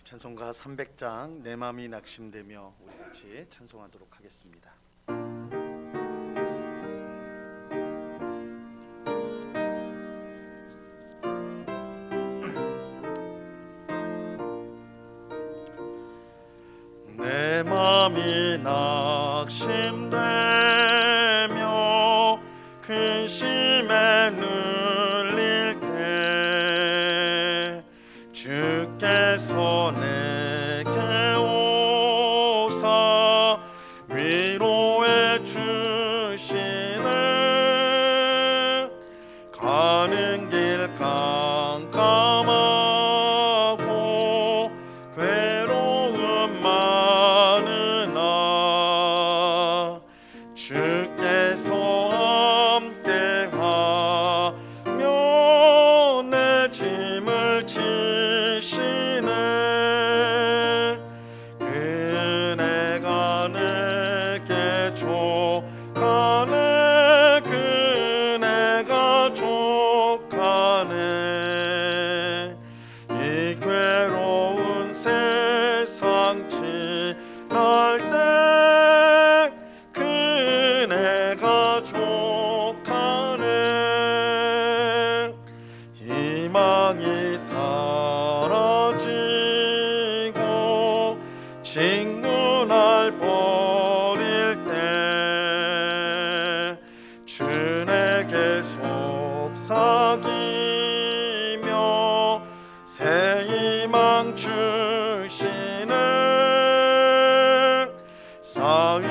찬송가 300장 내 맘이 낙심되며 우리 같이 찬송하도록 하겠습니다. 내 맘이 낙심되며 근심에 눌릴 때 주께서 내게 오사 위로해 주시네. 가는 길 깜깜하고 괴로움 많으나 주께서 함께하며 내 짐을 지시네. 그네가 내게 족하네. 그네가 족하네. 이 괴로운 세상 지날 때 그네가 족하네. 희망이 사라지고 친구날 버릴 때 주 내게 속삭이며 새 희망 주시네. 싸움이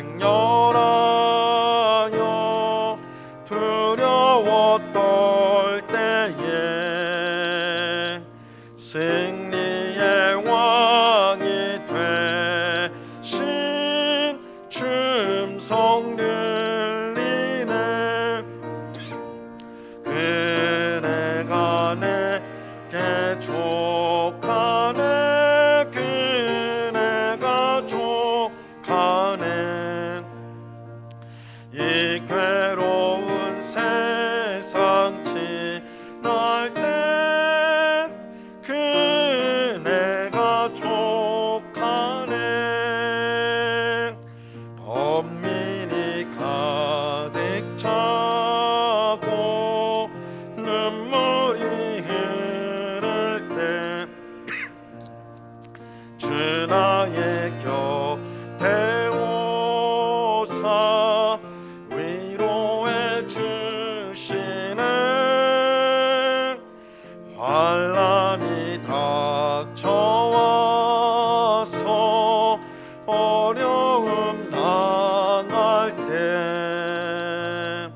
맹렬하여 두려워 떨 때에 승리의 왕이 되신 주 음성 들리네. 그네가 내게 족하네. 그네가 족하네. 이 괴로운 세상 지날 때 그네가 족하네. 범민이 가득 차고 눈물이 흐를 때 주 나의 곁에 오사 위로해 주시네. 환난이 닥쳐와서 어려움 당할 때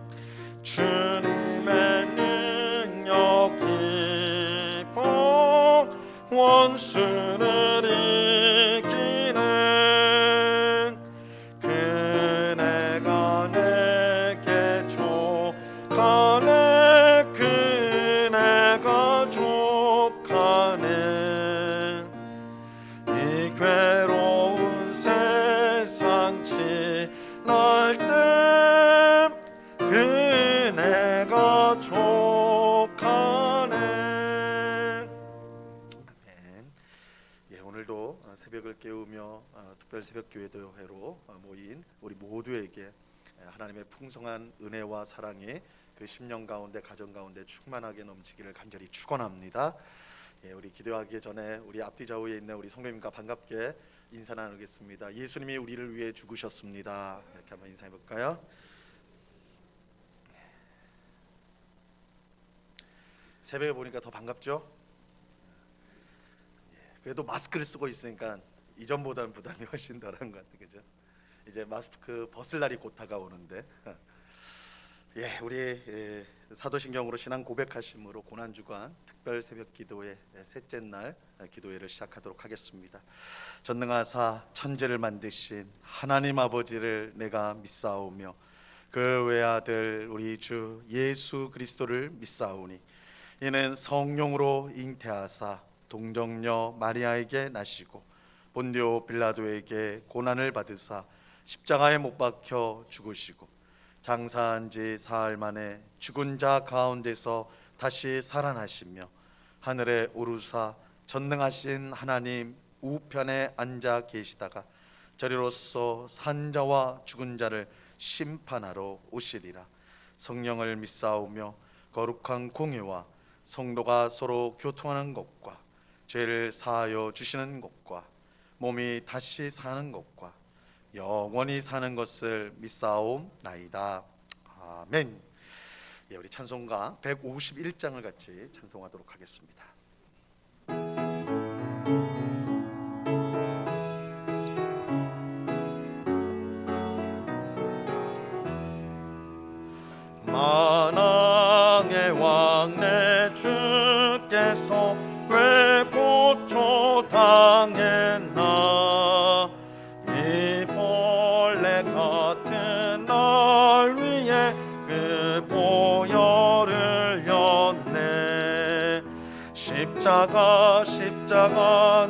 주님의 능력 기뻐 원수를 이기는. 그네가 내게 족하네. 그네가 족하네. 이 괴로운 세상 지날 때 그네가 족하네. 아멘. 예, 오늘도 새벽을 깨우며 특별 새벽 기도회로 모인 우리 모두에게 하나님의 풍성한 은혜와 사랑이 그 심령 가운데 가정 가운데 충만하게 넘치기를 간절히 축원합니다. 예, 우리 기도하기 전에 우리 앞뒤 좌우에 있는 우리 성도님과 반갑게 인사 나누겠습니다. 예수님이 우리를 위해 죽으셨습니다. 이렇게 한번 인사해 볼까요? 새벽에 보니까 더 반갑죠? 그래도 마스크를 쓰고 있으니까 이전보다는 부담이 훨씬 덜한 것 같아요, 그죠? 이제 마스크 벗을 날이 곧 다가오는데, 예, 우리 사도신경으로 신앙 고백하심으로 고난주간 특별 새벽 기도회 셋째 날 기도회를 시작하도록 하겠습니다. 전능하사 천지를 만드신 하나님 아버지를 내가 믿사오며 그 외아들 우리 주 예수 그리스도를 믿사오니 이는 성령으로 잉태하사 동정녀 마리아에게 나시고 본디오 빌라도에게 고난을 받으사 십자가에 못 박혀 죽으시고 장사한 지 사흘 만에 죽은 자 가운데서 다시 살아나시며 하늘에 오르사 전능하신 하나님 우편에 앉아 계시다가 저리로서 산자와 죽은 자를 심판하러 오시리라. 성령을 믿사오며 거룩한 공회와 성도가 서로 교통하는 것과 죄를 사하여 주시는 것과 몸이 다시 사는 것과 영원히 사는 것을 믿사옵나이다. 아멘. 예, 우리 찬송가 151장을 같이 찬송하도록 하겠습니다. 만왕의 왕 내 주께서 왜 고초당했나. 이 벌레 같은 날 위에 그 보혈을 흘렸네. 십자가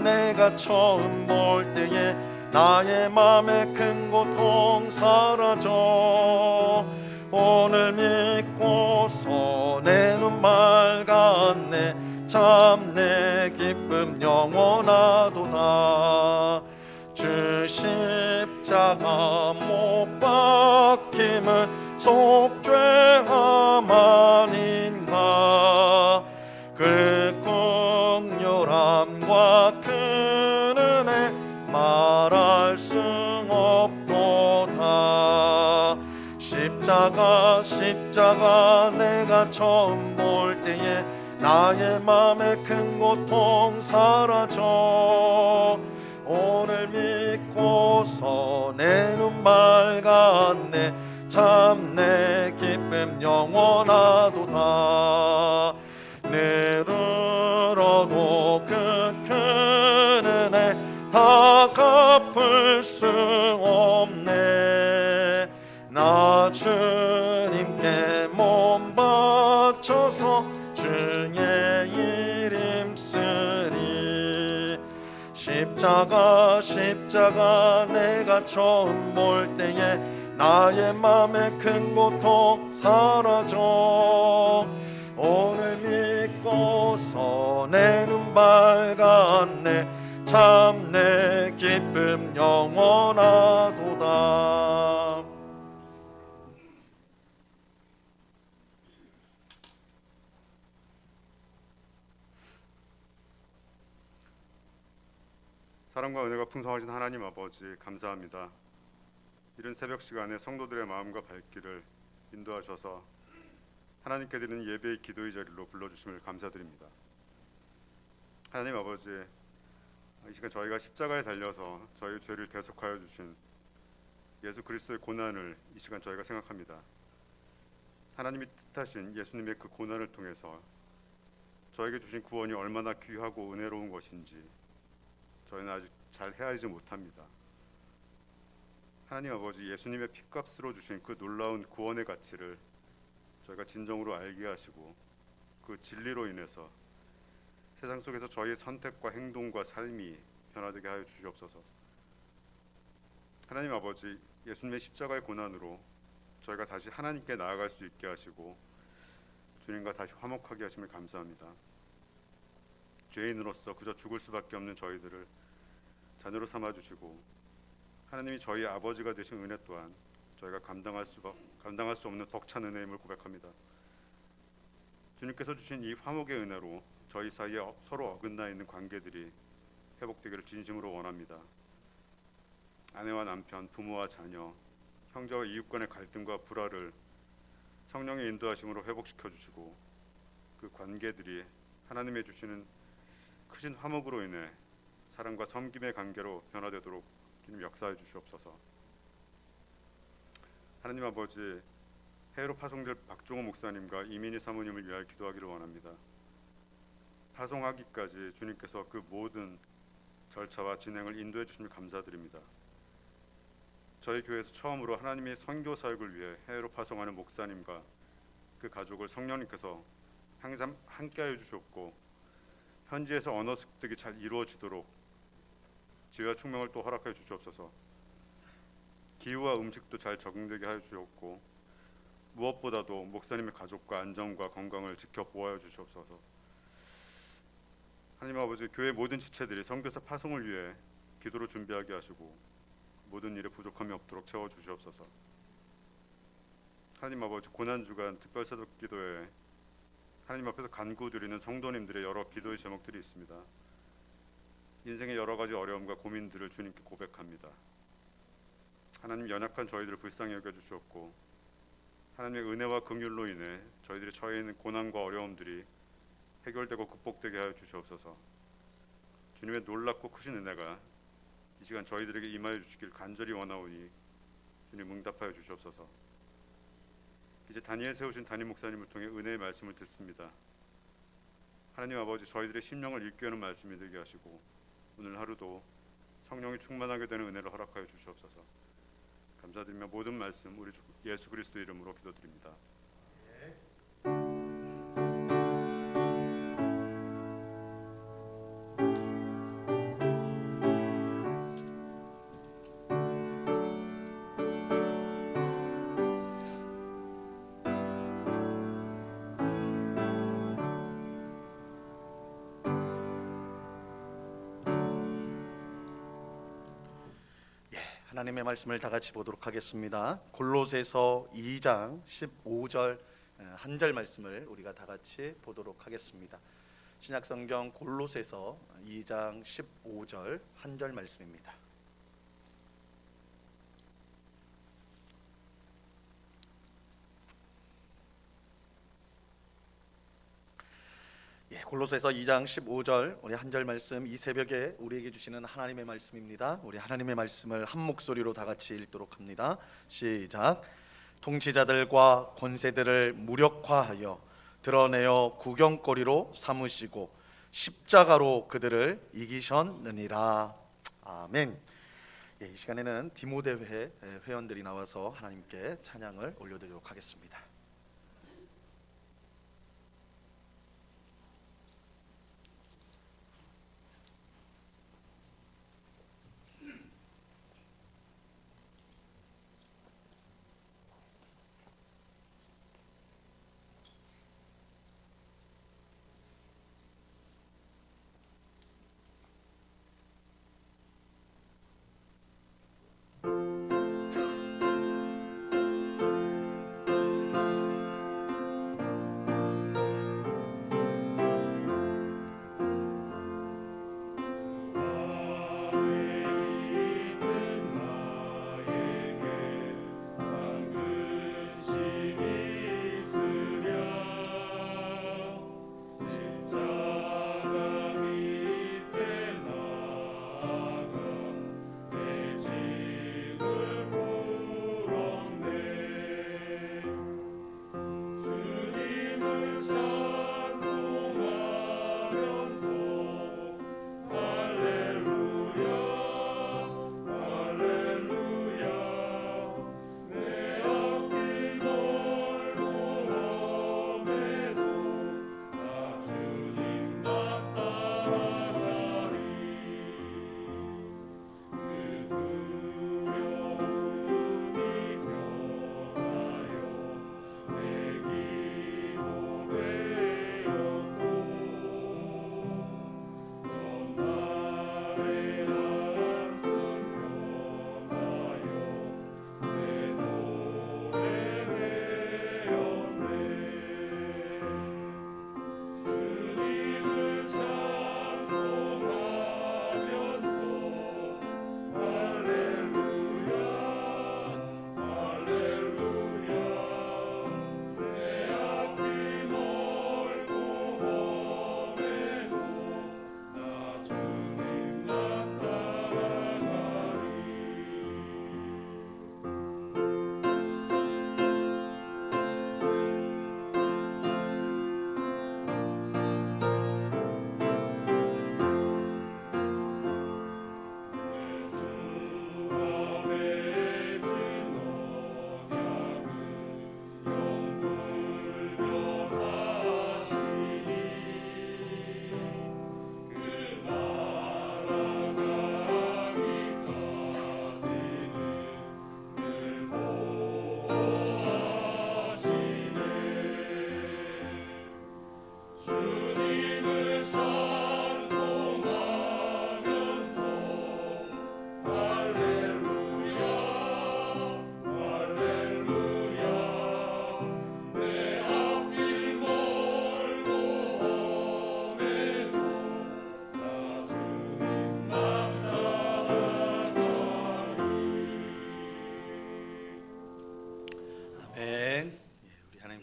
내가 처음 볼 때에 나의 맘에 큰 고통 사라져. 오늘 믿고서 내 눈 맑았네. 참 내 기쁨 영원하도다. 주 십자가 못 박힘은 속죄함 아닌가. 그 긍휼함과 큰 은혜 말할 수 없도다. 십자가 내가 처음 볼 때에 나의 맘에 큰 고통 사라져. 오늘 믿고서 내 눈 맑았네. 참 내 기쁨 영원하도다. 늘어도 그 큰 은혜 다 갚을 수 없네. 나 주님께 몸 바쳐서 주의 이름 쓰리. 십자가 내가 처음 볼 때에 나의 맘에 큰 고통 사라져. 오늘 믿고서 내 눈 밝았네. 참 내 기쁨 영원하도다. 사랑과 은혜가 풍성하신 하나님 아버지 감사합니다. 이른 새벽 시간에 성도들의 마음과 발길을 인도하셔서 하나님께 드리는 예배의 기도의 자리로 불러주심을 감사드립니다. 하나님 아버지, 이 시간 저희가 십자가에 달려서 저희 죄를 대속하여 주신 예수 그리스도의 고난을 이 시간 저희가 생각합니다. 하나님이 뜻하신 예수님의 그 고난을 통해서 저에게 주신 구원이 얼마나 귀하고 은혜로운 것인지 저희는 아직 잘 헤아리지 못합니다. 하나님 아버지, 예수님의 피값으로 주신 그 놀라운 구원의 가치를 저희가 진정으로 알게 하시고 그 진리로 인해서 세상 속에서 저희의 선택과 행동과 삶이 변화되게 하여 주시옵소서. 하나님 아버지, 예수님의 십자가의 고난으로 저희가 다시 하나님께 나아갈 수 있게 하시고 주님과 다시 화목하게 하심을 감사합니다. 죄인으로서 그저 죽을 수밖에 없는 저희들을 자녀로 삼아주시고 하나님이 저희 아버지가 되신 은혜 또한 저희가 감당할 수 없는 벅찬 은혜임을 고백합니다. 주님께서 주신 이 화목의 은혜로 저희 사이에 서로 어긋나 있는 관계들이 회복되기를 진심으로 원합니다. 아내와 남편, 부모와 자녀, 형제와 이웃 간의 갈등과 불화를 성령의 인도하심으로 회복시켜 주시고 그 관계들이 하나님의 주시는 크신 화목으로 인해 사랑과 섬김의 관계로 변화되도록 주님 역사해 주시옵소서. 하나님 아버지, 해외로 파송될 박종호 목사님과 이민희 사모님을 위하여 기도하기를 원합니다. 파송하기까지 주님께서 그 모든 절차와 진행을 인도해 주심을 감사드립니다. 저희 교회에서 처음으로 하나님의 선교 사역을 위해 해외로 파송하는 목사님과 그 가족을 성령님께서 항상 함께하여 주셨고 현지에서 언어 습득이 잘 이루어지도록 지혜와 총명을 또 허락하여 주시옵소서. 기후와 음식도 잘 적응되게 하여 주셨고 무엇보다도 목사님의 가족과 안전과 건강을 지켜 보호하여 주시옵소서. 하나님 아버지, 교회 모든 지체들이 선교사 파송을 위해 기도로 준비하게 하시고 모든 일에 부족함이 없도록 채워 주시옵소서. 하나님 아버지, 고난 주간 특별사독 기도에 하나님 앞에서 간구드리는 성도님들의 여러 기도의 제목들이 있습니다. 인생의 여러 가지 어려움과 고민들을 주님께 고백합니다. 하나님, 연약한 저희들을 불쌍히 여겨 주시옵고 하나님의 은혜와 긍휼로 인해 저희들이 처해 있는 고난과 어려움들이 해결되고 극복되게 하여 주시옵소서. 주님의 놀랍고 크신 은혜가 이 시간 저희들에게 임하여 주시길 간절히 원하오니 주님 응답하여 주시옵소서. 이제 단위에 세우신 담임 목사님을 통해 은혜의 말씀을 듣습니다. 하나님 아버지, 저희들의 심령을 일깨우는 말씀이 되게 하시고 오늘 하루도 성령이 충만하게 되는 은혜를 허락하여 주시옵소서. 감사드리며 모든 말씀 우리 주 예수 그리스도 이름으로 기도드립니다. 하나님의 말씀을 다 같이 보도록 하겠습니다. 골로새서 2장 15절 한 절 말씀을 우리가 다 같이 보도록 하겠습니다. 신약성경 골로새서 2장 15절 한 절 말씀입니다. 골로새서 2장 15절 우리 한 절 말씀, 이 새벽에 우리에게 주시는 하나님의 말씀입니다. 우리 하나님의 말씀을 한 목소리로 다 같이 읽도록 합니다. 시작. 통치자들과 권세들을 무력화하여 드러내어 구경거리로 삼으시고 십자가로 그들을 이기셨느니라. 아멘. 이 시간에는 디모데 회원들이 나와서 하나님께 찬양을 올려드리도록 하겠습니다.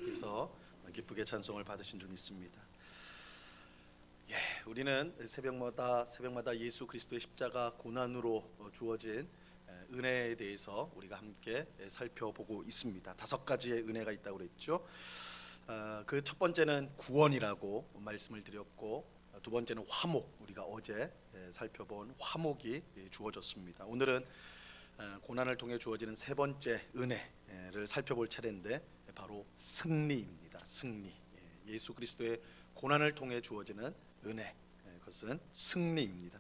하나님께서 기쁘게 찬송을 받으신 줄 믿습니다. 예, 우리는 새벽마다 예수 그리스도의 십자가 고난으로 주어진 은혜에 대해서 우리가 함께 살펴보고 있습니다. 5가지의 은혜가 있다고 그랬죠. 그 첫 번째는 구원이라고 말씀을 드렸고, 두 번째는 화목, 우리가 어제 살펴본 화목이 주어졌습니다. 오늘은 고난을 통해 주어지는 세 번째 은혜를 살펴볼 차례인데 바로 승리입니다. 승리. 예수 그리스도의 고난을 통해 주어지는 은혜, 그것은 승리입니다.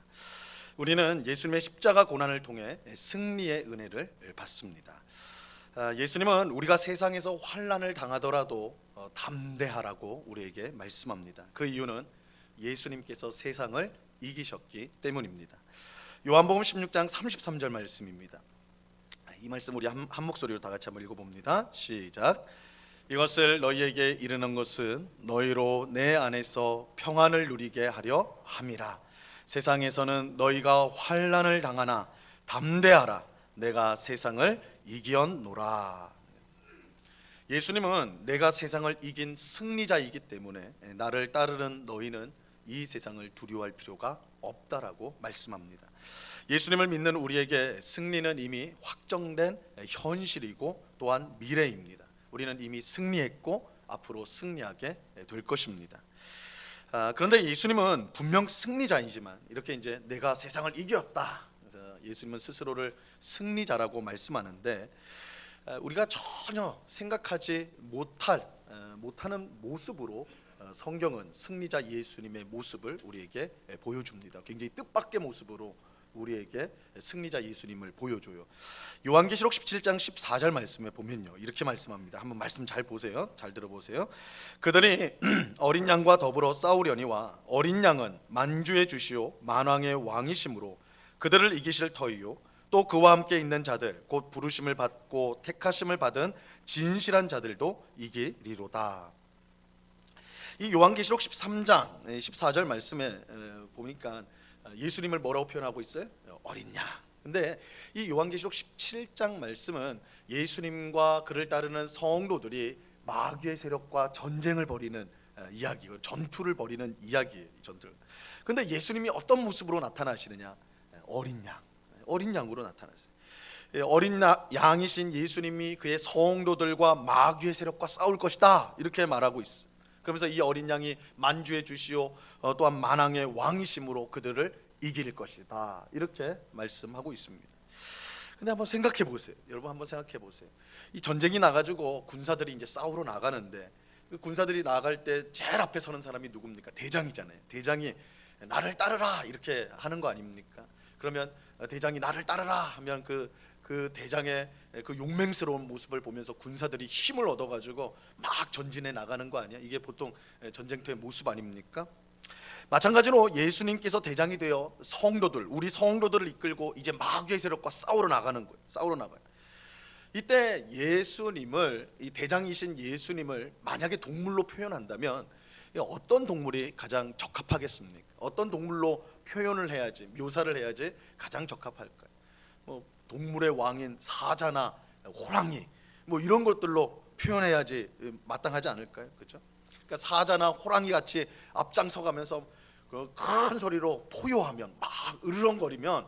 우리는 예수님의 십자가 고난을 통해 승리의 은혜를 받습니다. 예수님은 우리가 세상에서 환난을 당하더라도 담대하라고 우리에게 말씀합니다. 그 이유는 예수님께서 세상을 이기셨기 때문입니다. 요한복음 16장 33절 말씀입니다. 이 말씀 우리 한 목소리로 다 같이 한번 읽어봅니다. 시작. 이것을 너희에게 이르는 것은 너희로 내 안에서 평안을 누리게 하려 함이라. 세상에서는 너희가 환난을 당하나 담대하라. 내가 세상을 이기었노라. 예수님은 내가 세상을 이긴 승리자이기 때문에 나를 따르는 너희는 이 세상을 두려워할 필요가 없다라고 말씀합니다. 예수님을 믿는 우리에게 승리는 이미 확정된 현실이고 또한 미래입니다. 우리는 이미 승리했고 앞으로 승리하게 될 것입니다. 그런데 예수님은 분명 승리자이지만 이렇게 이제 내가 세상을 이겼다. 그래서 예수님은 스스로를 승리자라고 말씀하는데 우리가 전혀 생각하지 못하는 모습으로 성경은 승리자 예수님의 모습을 우리에게 보여줍니다. 굉장히 뜻밖의 모습으로 우리에게 승리자 예수님을 보여줘요. 요한계시록 17장 14절 말씀에 보면요, 이렇게 말씀합니다. 한번 말씀 잘 보세요. 잘 들어보세요. 그들이 어린 양과 더불어 싸우려니와 어린 양은 만주의 주시오 만왕의 왕이심으로 그들을 이기실 터이요 또 그와 함께 있는 자들 곧 부르심을 받고 택하심을 받은 진실한 자들도 이기리로다. 이 요한계시록 13장 14절 말씀에 보니까 예수님을 뭐라고 표현하고 있어요? 어린 양. 근데 이 요한계시록 17장 말씀은 예수님과 그를 따르는 성도들이 마귀의 세력과 전쟁을 벌이는 이야기고 전투를 벌이는 이야기예요. 전투. 근데 예수님이 어떤 모습으로 나타나시느냐? 어린 양으로 나타났어요. 어린 양이신 예수님이 그의 성도들과 마귀의 세력과 싸울 것이다 이렇게 말하고 있어요. 그러면서 이 어린 양이 만주의 주시오 또한 만왕의 왕이심으로 그들을 이길 것이다 이렇게 말씀하고 있습니다. 근데 한번 생각해 보세요. 여러분 한번 생각해 보세요. 이 전쟁이 나가지고 군사들이 이제 싸우러 나가는데 그 군사들이 나갈 때 제일 앞에 서는 사람이 누굽니까? 대장이잖아요. 대장이 나를 따르라 이렇게 하는 거 아닙니까? 그러면 대장이 나를 따르라 하면 그 대장의 그 용맹스러운 모습을 보면서 군사들이 힘을 얻어가지고 막 전진해 나가는 거 아니야? 이게 보통 전쟁터의 모습 아닙니까? 마찬가지로 예수님께서 대장이 되어 우리 성도들을 이끌고 이제 마귀의 세력과 싸우러 나가는 거예요. 싸우러 나가요. 이때 이 대장이신 예수님을 만약에 동물로 표현한다면 어떤 동물이 가장 적합하겠습니까? 어떤 동물로 표현을 해야지, 묘사를 해야지 가장 적합할까요? 동물의 왕인 사자나 호랑이 이런 것들로 표현해야지 마땅하지 않을까요? 그렇죠? 그러니까 사자나 호랑이 같이 앞장서가면서 큰 소리로 포효하면 막 으르렁거리면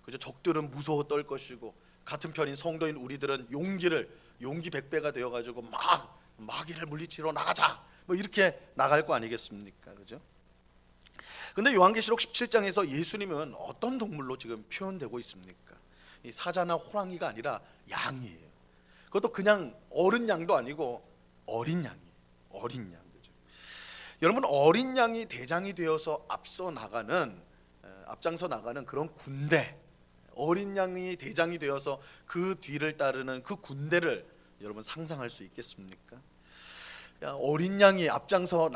그죠? 적들은 무서워 떨 것이고 같은 편인 성도인 우리들은 용기 백배가 되어 가지고 막 마귀를 물리치러 나가자 이렇게 나갈 거 아니겠습니까? 그죠? 근데 요한계시록 17장에서 예수님은 어떤 동물로 지금 표현되고 있습니까? 이 사자나 호랑이가 아니라 양이에요. 그것도 그냥 어른 양도 아니고 어린 양이에요. 어린 양. 그죠? 여러분 어린 양이 대장이 되어서 앞장서 나가는 그런 군대, 어린 양이 대장이 되어서 그 뒤를 따르는 그 군대를 여러분 상상할 수 있겠습니까? 어린 양이 앞장서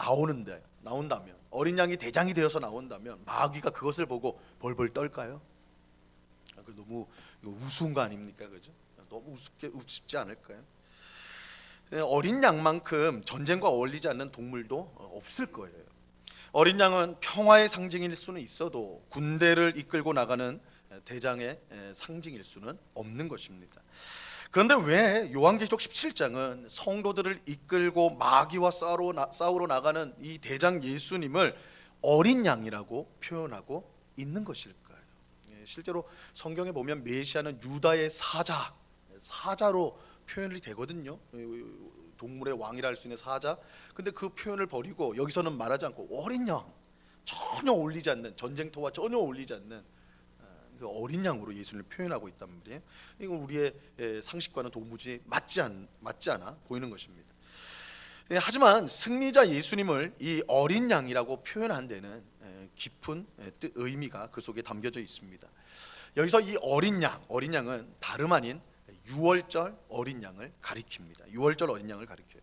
나온다면, 어린 양이 대장이 되어서 나온다면 마귀가 그것을 보고 벌벌 떨까요? 너무 우스운 거 아닙니까, 그죠? 너무 우습지 않을까요? 어린 양만큼 전쟁과 어울리지 않는 동물도 없을 거예요. 어린 양은 평화의 상징일 수는 있어도 군대를 이끌고 나가는 대장의 상징일 수는 없는 것입니다. 그런데 왜 요한계시록 17장은 성도들을 이끌고 마귀와 싸우러 나가는 이 대장 예수님을 어린 양이라고 표현하고 있는 것일까요? 실제로 성경에 보면 메시아는 유다의 사자로 표현이 되거든요. 동물의 왕이라 할 수 있는 사자. 근데 그 표현을 버리고 여기서는 말하지 않고 어린 양, 전혀 어울리지 않는, 전쟁터와 전혀 어울리지 않는 그 어린 양으로 예수님을 표현하고 있단 말이에요. 이건 우리의 상식과는 도무지 맞지 않아 보이는 것입니다. 하지만 승리자 예수님을 이 어린 양이라고 표현한 데는 깊은 의미가 그 속에 담겨져 있습니다. 여기서 이 어린 양은 다름 아닌 유월절 어린 양을 가리킵니다. 유월절 어린 양을 가리켜요.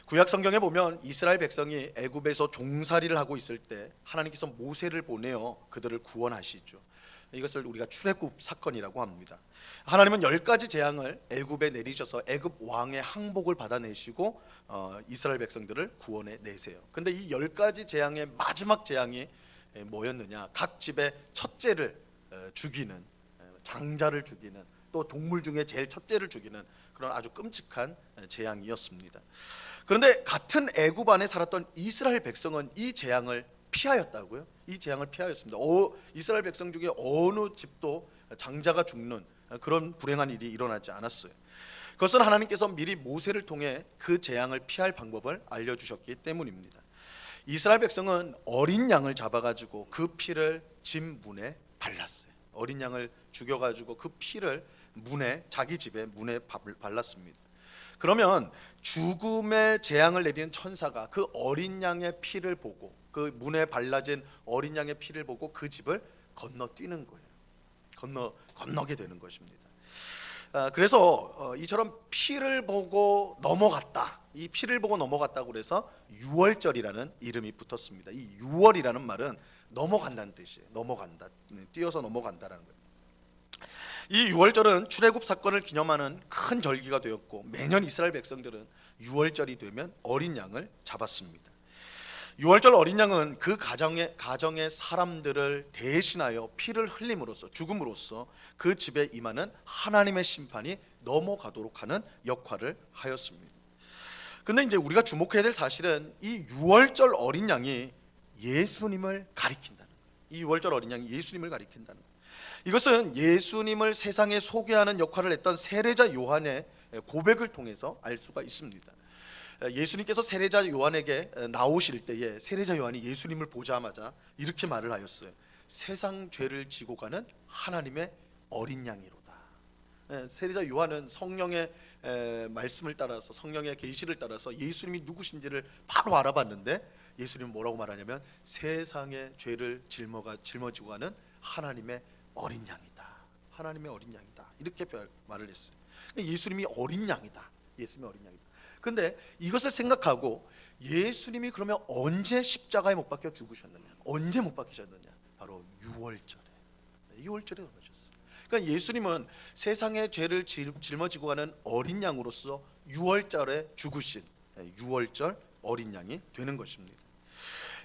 구약 성경에 보면 이스라엘 백성이 애굽에서 종살이를 하고 있을 때 하나님께서 모세를 보내어 그들을 구원하시죠. 이것을 우리가 출애굽 사건이라고 합니다. 하나님은 10가지 재앙을 애굽에 내리셔서 애굽 왕의 항복을 받아내시고 이스라엘 백성들을 구원해 내세요. 근데 이 10가지 재앙의 마지막 재앙이 뭐였느냐? 각 집의 첫째를 죽이는, 장자를 죽이는, 또 동물 중에 제일 첫째를 죽이는 그런 아주 끔찍한 재앙이었습니다. 그런데 같은 애굽 안에 살았던 이스라엘 백성은 이 재앙을 피하였다고요? 이 재앙을 피하였습니다. 이스라엘 백성 중에 어느 집도 장자가 죽는 그런 불행한 일이 일어나지 않았어요. 그것은 하나님께서 미리 모세를 통해 그 재앙을 피할 방법을 알려주셨기 때문입니다. 이스라엘 백성은 어린 양을 잡아가지고 그 피를 집 문에 발랐어요. 어린 양을 죽여가지고 그 피를 자기 집의 문에 발랐습니다. 그러면 죽음의 재앙을 내리는 천사가 그 어린 양의 피를 보고, 그 문에 발라진 어린 양의 피를 보고 그 집을 건너뛰는 거예요. 건너게 되는 것입니다. 그래서 이처럼 피를 보고 넘어갔다, 이 피를 보고 넘어갔다고 그래서 유월절이라는 이름이 붙었습니다. 이 유월이라는 말은 넘어간다는 뜻이에요. 넘어간다, 뛰어서 넘어간다라는 거예요. 이 유월절은 출애굽 사건을 기념하는 큰 절기가 되었고, 매년 이스라엘 백성들은 유월절이 되면 어린 양을 잡았습니다. 유월절 어린 양은 그 가정의 사람들을 대신하여 피를 흘림으로써, 죽음으로써 그 집에 임하는 하나님의 심판이 넘어가도록 하는 역할을 하였습니다. 근데 이제 우리가 주목해야 될 사실은 이 유월절 어린 양이 예수님을 가리킨다는 거예요. 이 유월절 어린 양이 예수님을 가리킨다는 거예요. 이것은 예수님을 세상에 소개하는 역할을 했던 세례자 요한의 고백을 통해서 알 수가 있습니다. 예수님께서 세례자 요한에게 나오실 때에 세례자 요한이 예수님을 보자마자 이렇게 말을 하였어요. 세상 죄를 지고 가는 하나님의 어린 양이로다. 세례자 요한은 성령의 말씀을 따라서, 성령의 계시를 따라서 예수님이 누구신지를 바로 알아봤는데, 예수님은 뭐라고 말하냐면 세상의 죄를 짊어지고 가는 하나님의 어린 양이다. 하나님의 어린 양이다. 이렇게 말을 했어요. 예수님이 어린 양이다. 예수님이 어린 양이다. 근데 이것을 생각하고 예수님이 그러면 언제 십자가에 못 박혀 죽으셨느냐? 언제 못 박히셨느냐? 바로 유월절에. 유월절에 돌아가셨어요. 그러니까 예수님은 세상의 죄를 짊어지고 가는 어린 양으로서 유월절에 죽으신 유월절 어린 양이 되는 것입니다.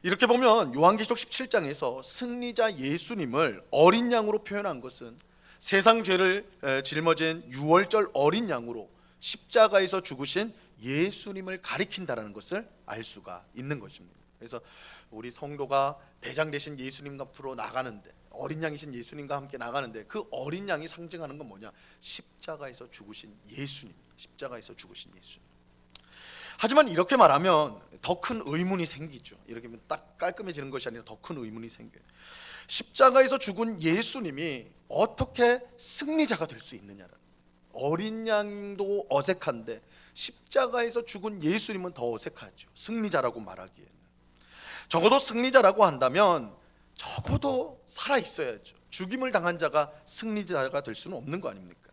이렇게 보면 요한계시록 17장에서 승리자 예수님을 어린 양으로 표현한 것은 세상 죄를 짊어진 유월절 어린 양으로 십자가에서 죽으신 예수님을 가리킨다라는 것을 알 수가 있는 것입니다. 그래서 우리 성도가 대장 되신 예수님 앞으로 나가는데, 어린 양이신 예수님과 함께 나가는데, 그 어린 양이 상징하는 건 뭐냐? 십자가에서 죽으신 예수님, 십자가에서 죽으신 예수님. 하지만 이렇게 말하면 더 큰 의문이 생기죠. 이렇게 하면 딱 깔끔해지는 것이 아니라 더 큰 의문이 생겨요. 십자가에서 죽은 예수님이 어떻게 승리자가 될 수 있느냐라는, 어린 양도 어색한데 십자가에서 죽은 예수님은 더 어색하죠. 승리자라고 말하기에는. 적어도 승리자라고 한다면 적어도 살아 있어야죠. 죽임을 당한 자가 승리자가 될 수는 없는 거 아닙니까?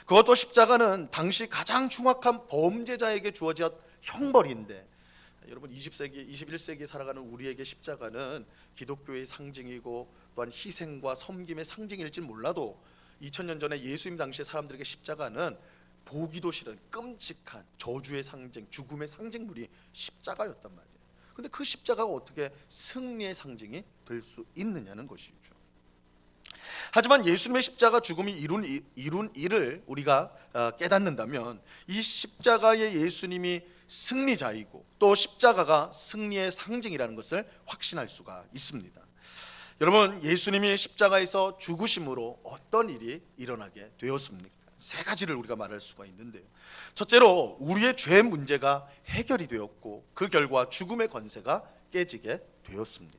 그것도 십자가는 당시 가장 흉악한 범죄자에게 주어진 형벌인데, 여러분 20세기, 21세기에 살아가는 우리에게 십자가는 기독교의 상징이고 또한 희생과 섬김의 상징일지 몰라도 2000년 전에 예수님 당시의 사람들에게 십자가는 보기도 싫은 끔찍한 저주의 상징, 죽음의 상징물이 십자가였단 말이에요. 근데 그 십자가가 어떻게 승리의 상징이 될 수 있느냐는 것이죠. 하지만 예수님의 십자가 죽음이 이룬 일을 우리가 깨닫는다면 이 십자가의 예수님이 승리자이고 또 십자가가 승리의 상징이라는 것을 확신할 수가 있습니다. 여러분, 예수님이 십자가에서 죽으심으로 어떤 일이 일어나게 되었습니까? 세 가지를 우리가 말할 수가 있는데요. 첫째로 우리의 죄 문제가 해결이 되었고 그 결과 죽음의 권세가 깨지게 되었습니다.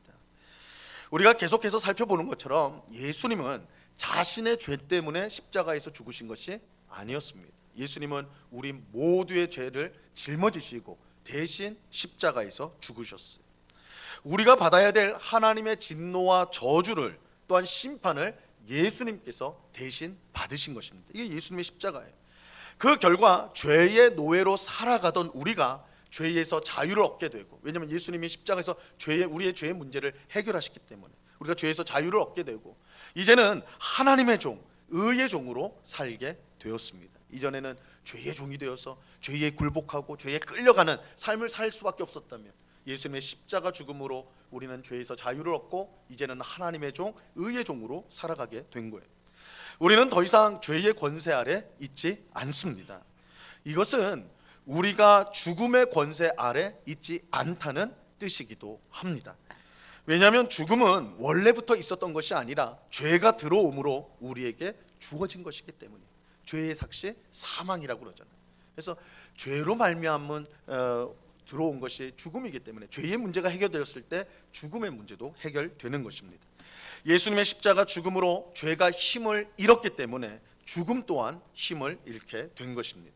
우리가 계속해서 살펴보는 것처럼 예수님은 자신의 죄 때문에 십자가에서 죽으신 것이 아니었습니다. 예수님은 우리 모두의 죄를 짊어지시고 대신 십자가에서 죽으셨어요. 우리가 받아야 될 하나님의 진노와 저주를 또한 심판을 예수님께서 대신 받으신 것입니다. 이게 예수님의 십자가예요. 그 결과 죄의 노예로 살아가던 우리가 죄에서 자유를 얻게 되고, 왜냐하면 예수님이 십자가에서 우리의 죄의 문제를 해결하셨기 때문에 우리가 죄에서 자유를 얻게 되고 이제는 하나님의 종, 의의 종으로 살게 되었습니다. 이전에는 죄의 종이 되어서 죄에 굴복하고 죄에 끌려가는 삶을 살 수밖에 없었다면 예수님의 십자가 죽음으로 우리는 죄에서 자유를 얻고 이제는 하나님의 종, 의의 종으로 살아가게 된 거예요. 우리는 더 이상 죄의 권세 아래 있지 않습니다. 이것은 우리가 죽음의 권세 아래 있지 않다는 뜻이기도 합니다. 왜냐하면 죽음은 원래부터 있었던 것이 아니라 죄가 들어옴으로 우리에게 주어진 것이기 때문이에요. 죄의 삭시 사망이라고 그러잖아요. 그래서 죄로 말미암은 들어온 것이 죽음이기 때문에 죄의 문제가 해결되었을 때 죽음의 문제도 해결되는 것입니다. 예수님의 십자가 죽음으로 죄가 힘을 잃었기 때문에 죽음 또한 힘을 잃게 된 것입니다.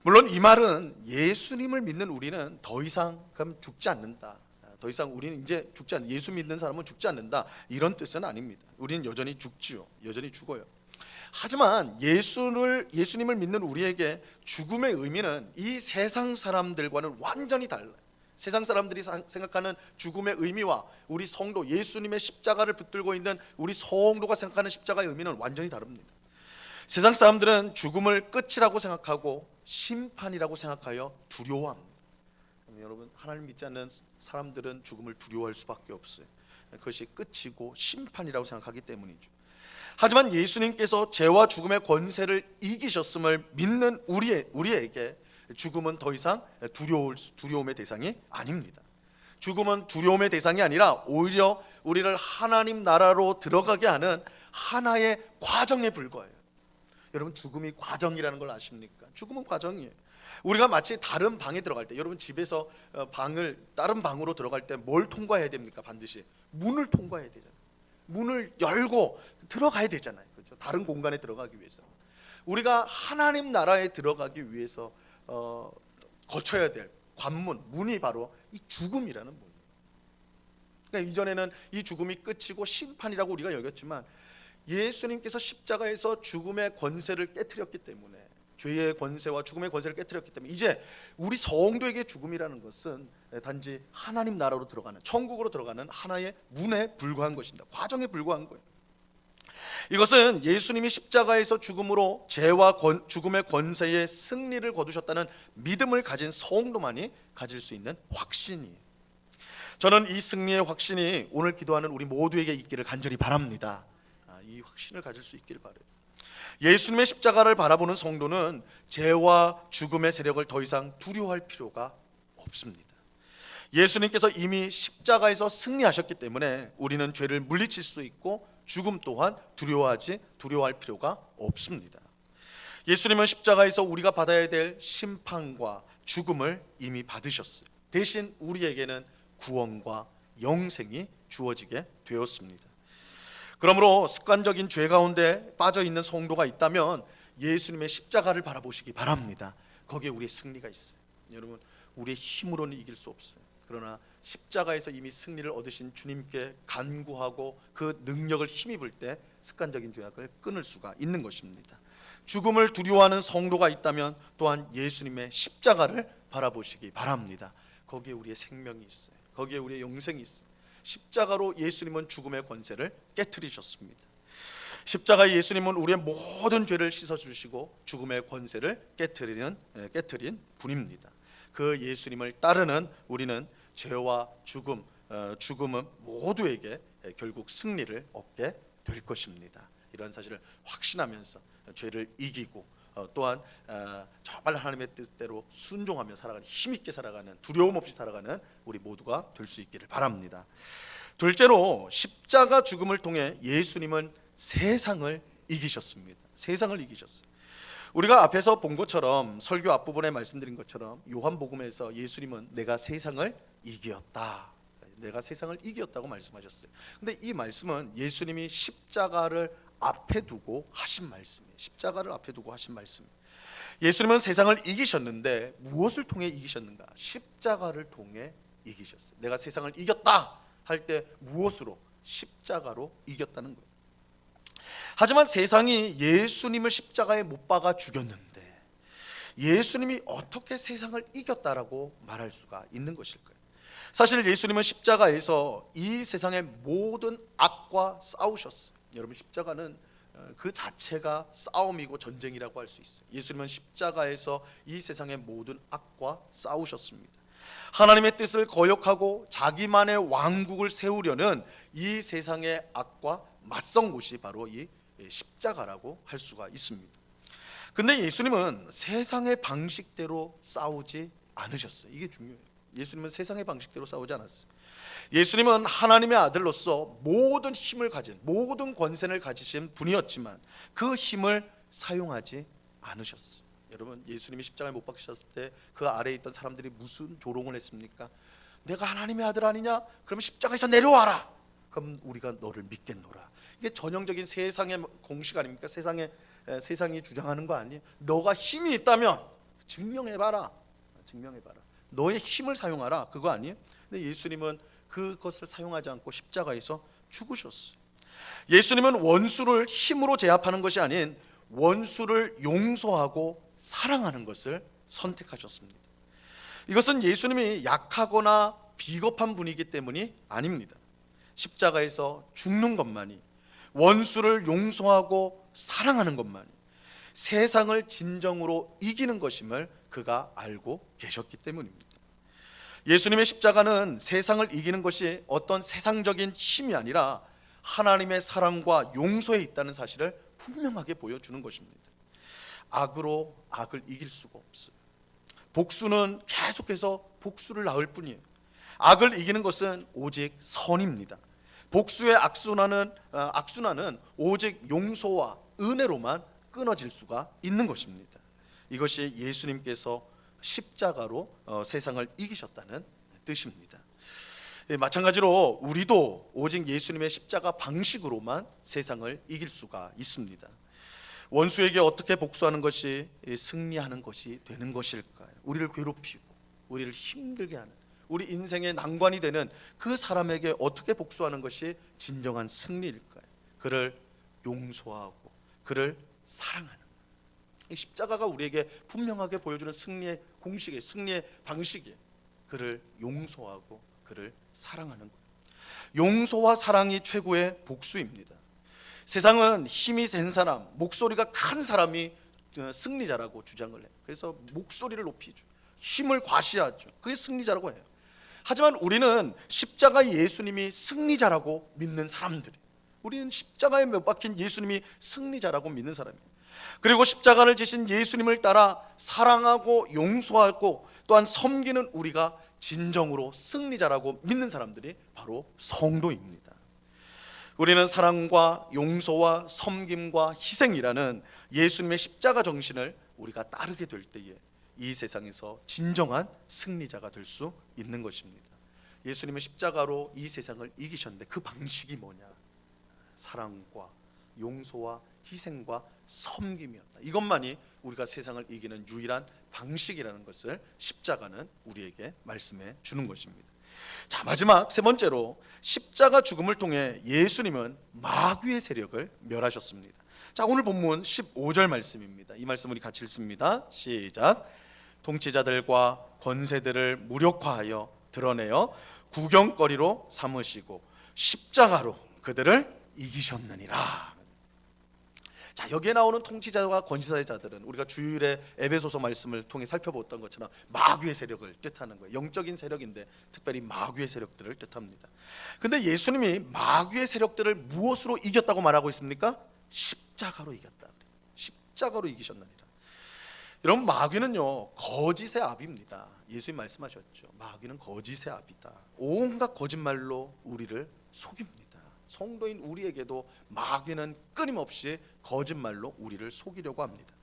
물론 이 말은 예수님을 믿는 우리는 더 이상 그럼 죽지 않는다, 더 이상 우리는 이제 죽지 않는다, 예수 믿는 사람은 죽지 않는다, 이런 뜻은 아닙니다. 우리는 여전히 죽지요, 여전히 죽어요. 하지만 예수님을 믿는 우리에게 죽음의 의미는 이 세상 사람들과는 완전히 달라요. 세상 사람들이 생각하는 죽음의 의미와 우리 성도, 예수님의 십자가를 붙들고 있는 우리 성도가 생각하는 십자가의 의미는 완전히 다릅니다. 세상 사람들은 죽음을 끝이라고 생각하고 심판이라고 생각하여 두려워합니다. 여러분, 하나님 믿지 않는 사람들은 죽음을 두려워할 수밖에 없어요. 그것이 끝이고 심판이라고 생각하기 때문이죠. 하지만 예수님께서 죄와 죽음의 권세를 이기셨음을 믿는 우리에게 죽음은 더 이상 두려움의 대상이 아닙니다. 죽음은 두려움의 대상이 아니라 오히려 우리를 하나님 나라로 들어가게 하는 하나의 과정에 불과해요. 여러분, 죽음이 과정이라는 걸 아십니까? 죽음은 과정이에요. 우리가 마치 다른 방에 들어갈 때, 여러분 집에서 다른 방으로 들어갈 때 뭘 통과해야 됩니까? 반드시 문을 통과해야 되잖아요. 문을 열고 들어가야 되잖아요. 그렇죠? 다른 공간에 들어가기 위해서 우리가 하나님 나라에 들어가기 위해서 거쳐야 될 관문, 문이 바로 이 죽음이라는 문이에요. 그러니까 이전에는 이 죽음이 끝이고 심판이라고 우리가 여겼지만 예수님께서 십자가에서 죽음의 권세를 깨트렸기 때문에, 죄의 권세와 죽음의 권세를 깨트렸기 때문에 이제 우리 성도에게 죽음이라는 것은 단지 하나님 나라로 들어가는, 천국으로 들어가는 하나의 문에 불과한 것입니다. 과정에 불과한 거예요. 이것은 예수님이 십자가에서 죽음으로 죄와 죽음의 권세의 승리를 거두셨다는 믿음을 가진 성도만이 가질 수 있는 확신이에요. 저는 이 승리의 확신이 오늘 기도하는 우리 모두에게 있기를 간절히 바랍니다. 이 확신을 가질 수 있기를 바라요. 예수님의 십자가를 바라보는 성도는 죄와 죽음의 세력을 더 이상 두려워할 필요가 없습니다. 예수님께서 이미 십자가에서 승리하셨기 때문에 우리는 죄를 물리칠 수 있고 죽음 또한 두려워할 필요가 없습니다. 예수님은 십자가에서 우리가 받아야 될 심판과 죽음을 이미 받으셨어요. 대신 우리에게는 구원과 영생이 주어지게 되었습니다. 그러므로 습관적인 죄 가운데 빠져 있는 성도가 있다면 예수님의 십자가를 바라보시기 바랍니다. 거기에 우리의 승리가 있어요. 여러분, 우리의 힘으로는 이길 수 없어요. 그러나 십자가에서 이미 승리를 얻으신 주님께 간구하고 그 능력을 힘입을 때 습관적인 죄악을 끊을 수가 있는 것입니다. 죽음을 두려워하는 성도가 있다면 또한 예수님의 십자가를 바라보시기 바랍니다. 거기에 우리의 생명이 있어요. 거기에 우리의 영생이 있어요. 십자가로 예수님은 죽음의 권세를 깨트리셨습니다. 십자가 예수님은 우리의 모든 죄를 씻어주시고 죽음의 권세를 깨트린 분입니다. 그 예수님을 따르는 우리는 죄와 죽음은 모두에게 결국 승리를 얻게 될 것입니다. 이런 사실을 확신하면서 죄를 이기고 또한 정말 하나님의 뜻대로 순종하며 살아가는, 힘있게 살아가는, 두려움 없이 살아가는 우리 모두가 될 수 있기를 바랍니다. 둘째로 십자가 죽음을 통해 예수님은 세상을 이기셨습니다. 세상을 이기셨어요. 우리가 앞에서 본 것처럼, 설교 앞부분에 말씀드린 것처럼 요한복음에서 예수님은 내가 세상을 이겼다, 내가 세상을 이겼다고 말씀하셨어요. 근데 이 말씀은 예수님이 십자가를 앞에 두고 하신 말씀이에요. 십자가를 앞에 두고 하신 말씀이에요. 예수님은 세상을 이기셨는데 무엇을 통해 이기셨는가? 십자가를 통해 이기셨어요. 내가 세상을 이겼다 할 때 무엇으로? 십자가로 이겼다는 거예요. 하지만 세상이 예수님을 십자가에 못 박아 죽였는데 예수님이 어떻게 세상을 이겼다라고 말할 수가 있는 것일까요? 사실 예수님은 십자가에서 이 세상의 모든 악과 싸우셨어요. 여러분, 십자가는 그 자체가 싸움이고 전쟁이라고 할 수 있어요. 예수님은 십자가에서 이 세상의 모든 악과 싸우셨습니다. 하나님의 뜻을 거역하고 자기만의 왕국을 세우려는 이 세상의 악과 맞선 곳이 바로 이 십자가라고 할 수가 있습니다. 근데 예수님은 세상의 방식대로 싸우지 않으셨어요. 이게 중요해요. 예수님은 세상의 방식대로 싸우지 않았어요. 예수님은 하나님의 아들로서 모든 힘을 가진, 모든 권세를 가지신 분이었지만 그 힘을 사용하지 않으셨어요. 여러분, 예수님이 십자가에 못 박히셨을 때 그 아래에 있던 사람들이 무슨 조롱을 했습니까? 내가 하나님의 아들 아니냐? 그럼 십자가에서 내려와라. 그럼 우리가 너를 믿겠노라. 이게 전형적인 세상의 공식 아닙니까? 세상이 주장하는 거 아니에요? 너가 힘이 있다면 증명해봐라. 증명해봐라. 너의 힘을 사용하라. 그거 아니에요? 근데 예수님은 그것을 사용하지 않고 십자가에서 죽으셨어요. 예수님은 원수를 힘으로 제압하는 것이 아닌 원수를 용서하고 사랑하는 것을 선택하셨습니다. 이것은 예수님이 약하거나 비겁한 분이기 때문이 아닙니다. 십자가에서 죽는 것만이, 원수를 용서하고 사랑하는 것만이 세상을 진정으로 이기는 것임을 그가 알고 계셨기 때문입니다. 예수님의 십자가는 세상을 이기는 것이 어떤 세상적인 힘이 아니라 하나님의 사랑과 용서에 있다는 사실을 분명하게 보여주는 것입니다. 악으로 악을 이길 수가 없어요. 복수는 계속해서 복수를 낳을 뿐이에요. 악을 이기는 것은 오직 선입니다. 복수의 악순환은 오직 용서와 은혜로만 끊어질 수가 있는 것입니다. 이것이 예수님께서 십자가로 세상을 이기셨다는 뜻입니다. 마찬가지로 우리도 오직 예수님의 십자가 방식으로만 세상을 이길 수가 있습니다. 원수에게 어떻게 복수하는 것이 승리하는 것이 되는 것일까요? 우리를 괴롭히고 우리를 힘들게 하는, 우리 인생의 난관이 되는 그 사람에게 어떻게 복수하는 것이 진정한 승리일까요? 그를 용서하고 그를 사랑하는, 이 십자가가 우리에게 분명하게 보여주는 승리의 공식이에요. 승리의 방식이에요. 그를 용서하고 그를 사랑하는 거예요. 용서와 사랑이 최고의 복수입니다. 세상은 힘이 센 사람, 목소리가 큰 사람이 승리자라고 주장을 해요. 그래서 목소리를 높이죠. 힘을 과시하죠. 그게 승리자라고 해요. 하지만 우리는 십자가 예수님이 승리자라고 믿는 사람들이에요. 우리는 십자가에 못 박힌 예수님이 승리자라고 믿는 사람이에요. 그리고 십자가를 지신 예수님을 따라 사랑하고 용서하고 또한 섬기는 우리가 진정으로 승리자라고 믿는 사람들이 바로 성도입니다. 우리는 사랑과 용서와 섬김과 희생이라는 예수님의 십자가 정신을 우리가 따르게 될 때에 이 세상에서 진정한 승리자가 될 수 있는 것입니다. 예수님의 십자가로 이 세상을 이기셨는데 그 방식이 뭐냐? 사랑과 용서와 희생과 섬김이었다. 이것만이 우리가 세상을 이기는 유일한 방식이라는 것을 십자가는 우리에게 말씀해 주는 것입니다. 자, 마지막 세 번째로 십자가 죽음을 통해 예수님은 마귀의 세력을 멸하셨습니다. 자, 오늘 본문 15절 말씀입니다. 이 말씀 우리 같이 읽습니다. 시작. 통치자들과 권세들을 무력화하여 드러내어 구경거리로 삼으시고 십자가로 그들을 이기셨느니라. 자, 여기에 나오는 통치자와 권세자들은 우리가 주일에 에베소서 말씀을 통해 살펴봤던 것처럼 마귀의 세력을 뜻하는 거예요. 영적인 세력인데 특별히 마귀의 세력들을 뜻합니다. 근데 예수님이 마귀의 세력들을 무엇으로 이겼다고 말하고 있습니까? 십자가로 이겼다. 십자가로 이기셨느니라. 여러분, 마귀는요 거짓의 아비입니다. 예수님 말씀하셨죠. 마귀는 거짓의 아비다. 온갖 거짓말로 우리를 속입니다. 성도인 우리에게도 마귀는 끊임없이 거짓말로 우리를 속이려고 합니다.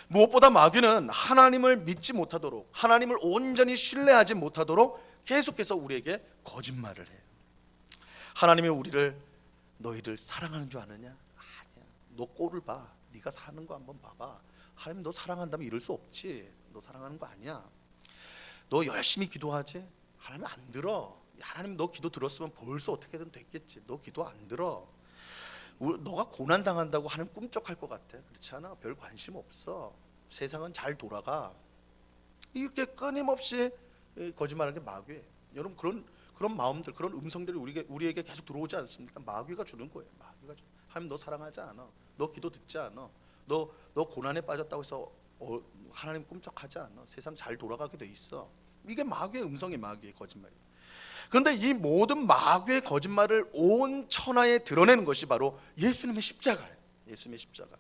무엇보다 마귀는 하나님을 믿지 못하도록, 하나님을 온전히 신뢰하지 못하도록 계속해서 우리에게 거짓말을 해요. 하나님이 우리를 너희를 사랑하는 줄 아느냐? 아니야. 너 꼴을 봐. 네가 사는 거 한번 봐봐. 하나님 너 사랑한다면 이럴 수 없지. 너 사랑하는 거 아니야. 너 열심히 기도하지? 하나님 안 들어. 하나님 너 기도 들었으면 벌써 어떻게든 됐겠지. 너 기도 안 들어. 너가 고난 당한다고 하나님 꿈쩍할 것 같아. 그렇지 않아? 별 관심 없어. 세상은 잘 돌아가. 이렇게 끊임없이 거짓말하는 게 마귀예요. 여러분, 그런 마음들, 그런 음성들이 우리에게 계속 들어오지 않습니까? 마귀가 주는 거예요. 마귀가 하나님 너 사랑하지 않아. 너 기도 듣지 않아. 너 고난에 빠졌다고 해서 하나님 꿈쩍하지 않아. 세상 잘 돌아가게 돼 있어. 이게 마귀의 음성이, 마귀의 거짓말이에요. 그런데 이 모든 마귀의 거짓말을 온 천하에 드러내는 것이 바로 예수님의 십자가예요. 예수님의 십자가.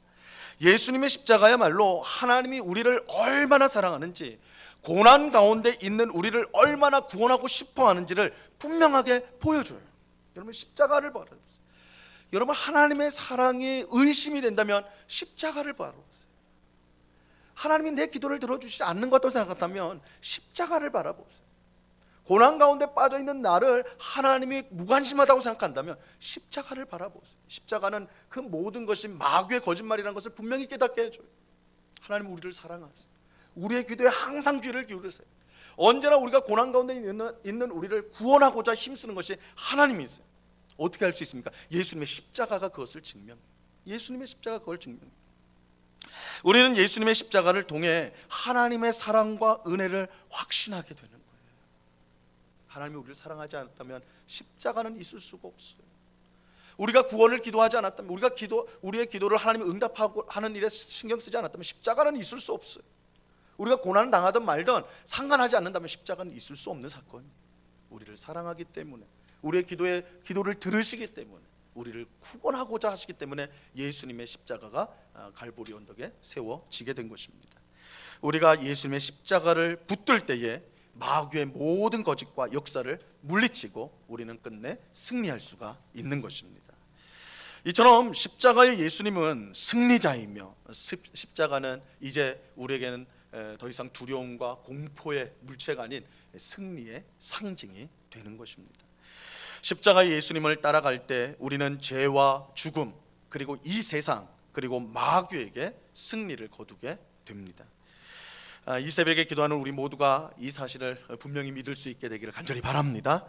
예수님의 십자가야말로 하나님이 우리를 얼마나 사랑하는지, 고난 가운데 있는 우리를 얼마나 구원하고 싶어 하는지를 분명하게 보여줘요. 여러분, 십자가를 바라보세요. 여러분, 하나님의 사랑이 의심이 된다면 십자가를 바라보세요. 하나님이 내 기도를 들어주시지 않는 것도 생각한다면 십자가를 바라보세요. 고난 가운데 빠져있는 나를 하나님이 무관심하다고 생각한다면 십자가를 바라보세요. 십자가는 그 모든 것이 마귀의 거짓말이라는 것을 분명히 깨닫게 해줘요. 하나님 우리를 사랑하세요. 우리의 기도에 항상 귀를 기울이세요. 언제나 우리가 고난 가운데 있는 우리를 구원하고자 힘쓰는 것이 하나님이세요. 어떻게 할 수 있습니까? 예수님의 십자가가 그것을 증명해요. 예수님의 십자가가 그걸 증명해요. 우리는 예수님의 십자가를 통해 하나님의 사랑과 은혜를 확신하게 되는 거예요. 하나님이 우리를 사랑하지 않았다면 십자가는 있을 수가 없어요. 우리가 구원을 기도하지 않았다면, 우리의 기도를 하나님이 응답하고 하는 일에 신경 쓰지 않았다면 십자가는 있을 수 없어요. 우리가 고난을 당하든 말든 상관하지 않는다면 십자가는 있을 수 없는 사건이에요. 우리를 사랑하기 때문에, 우리의 기도를 들으시기 때문에, 우리를 구원하고자 하시기 때문에 예수님의 십자가가 갈보리 언덕에 세워지게 된 것입니다. 우리가 예수님의 십자가를 붙들 때에 마귀의 모든 거짓과 역사를 물리치고 우리는 끝내 승리할 수가 있는 것입니다. 이처럼 십자가의 예수님은 승리자이며, 십자가는 이제 우리에게는 더 이상 두려움과 공포의 물체가 아닌 승리의 상징이 되는 것입니다. 십자가의 예수님을 따라갈 때 우리는 죄와 죽음, 그리고 이 세상, 그리고 마귀에게 승리를 거두게 됩니다. 이 새벽에 기도하는 우리 모두가 이 사실을 분명히 믿을 수 있게 되기를 간절히 바랍니다.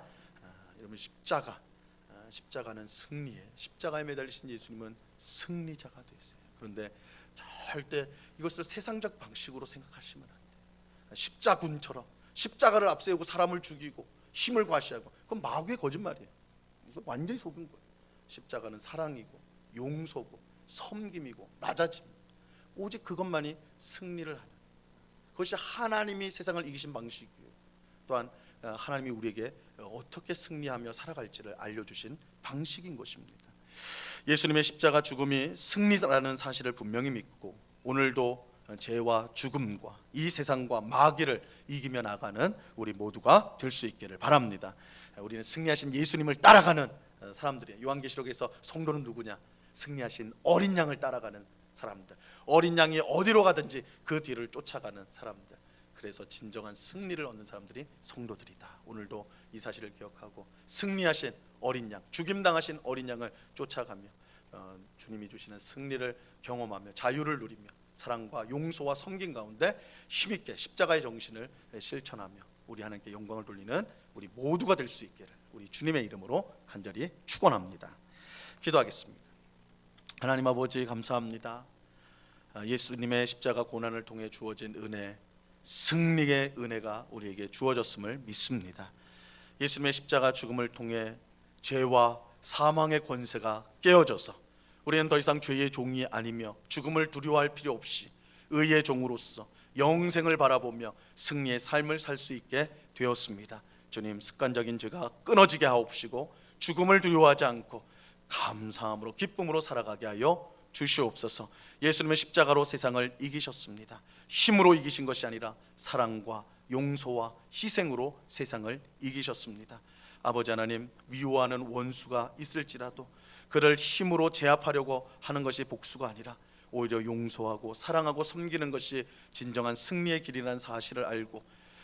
여러분, 십자가는 승리예요. 십자가에 매달리신 예수님은 승리자가 되세요. 그런데 절대 이것을 세상적 방식으로 생각하시면 안 돼요. 십자군처럼 십자가를 앞세우고 사람을 죽이고 힘을 과시하고, 그건 마귀의 거짓말이에요. 이거 완전히 속은 거예요. 십자가는 사랑이고 용서고 섬김이고 낮아짐, 오직 그것만이 승리를 하는, 그것이 하나님이 세상을 이기신 방식이고요. 또한 하나님이 우리에게 어떻게 승리하며 살아갈지를 알려주신 방식인 것입니다. 예수님의 십자가 죽음이 승리라는 사실을 분명히 믿고 오늘도 죄와 죽음과 이 세상과 마귀를 이기며 나가는 우리 모두가 될 수 있기를 바랍니다. 우리는 승리하신 예수님을 따라가는 사람들이에요. 요한계시록에서 성도는 누구냐? 승리하신 어린 양을 따라가는 사람들, 어린 양이 어디로 가든지 그 뒤를 쫓아가는 사람들, 그래서 진정한 승리를 얻는 사람들이 성도들이다. 오늘도 이 사실을 기억하고 승리하신 어린 양, 죽임당하신 어린 양을 쫓아가며 주님이 주시는 승리를 경험하며 자유를 누리며 사랑과 용서와 섬김 가운데 힘있게 십자가의 정신을 실천하며 우리 하나님께 영광을 돌리는 우리 모두가 될 수 있기를 우리 주님의 이름으로 간절히 축원합니다. 기도하겠습니다. 하나님 아버지, 감사합니다. 예수님의 십자가 고난을 통해 주어진 은혜, 승리의 은혜가 우리에게 주어졌음을 믿습니다. 예수님의 십자가 죽음을 통해 죄와 사망의 권세가 깨어져서 우리는 더 이상 죄의 종이 아니며 죽음을 두려워할 필요 없이 의의 종으로서 영생을 바라보며 승리의 삶을 살 수 있게 되었습니다. 주님, 습관적인 죄가 끊어지게 하옵시고 죽음을 두려워하지 않고 감사함으로 기쁨으로 살아가게 하여 주시옵소서. 예수님의 십자가로 세상을 이기셨습니다. 힘으로 이기신 것이 아니라 사랑과 용서와 희생으로 세상을 이기셨습니다. 아버지 하나님, 미워하는 원수가 있을지라도 그를 힘으로 제압하려고 하는 것이 복수가 아니라 오히려 용서하고 사랑하고 섬기는 것이 진정한 승리의 길이라는 사실을 알고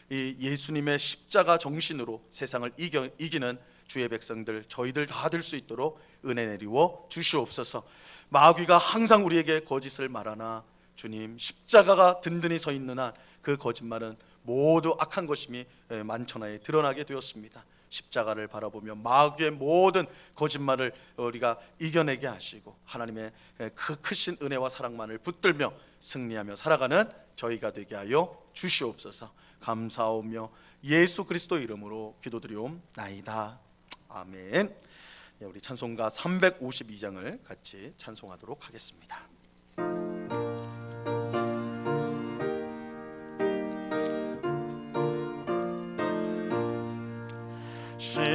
이 예수님의 십자가 정신으로 세상을 이기는 주의 백성들, 저희들 다 될 수 있도록 은혜 내리워 주시옵소서. 마귀가 항상 우리에게 거짓을 말하나 주님, 십자가가 든든히 서 있는 한 그 거짓말은 모두 악한 것임이 만천하에 드러나게 되었습니다. 십자가를 바라보며 마귀의 모든 거짓말을 우리가 이겨내게 하시고 하나님의 그 크신 은혜와 사랑만을 붙들며 승리하며 살아가는 저희가 되게 하여 주시옵소서. 감사하오며 예수 그리스도 이름으로 기도드리옵나이다. 아멘. 우리 찬송가 352장을 같이 찬송하도록 하겠습니다.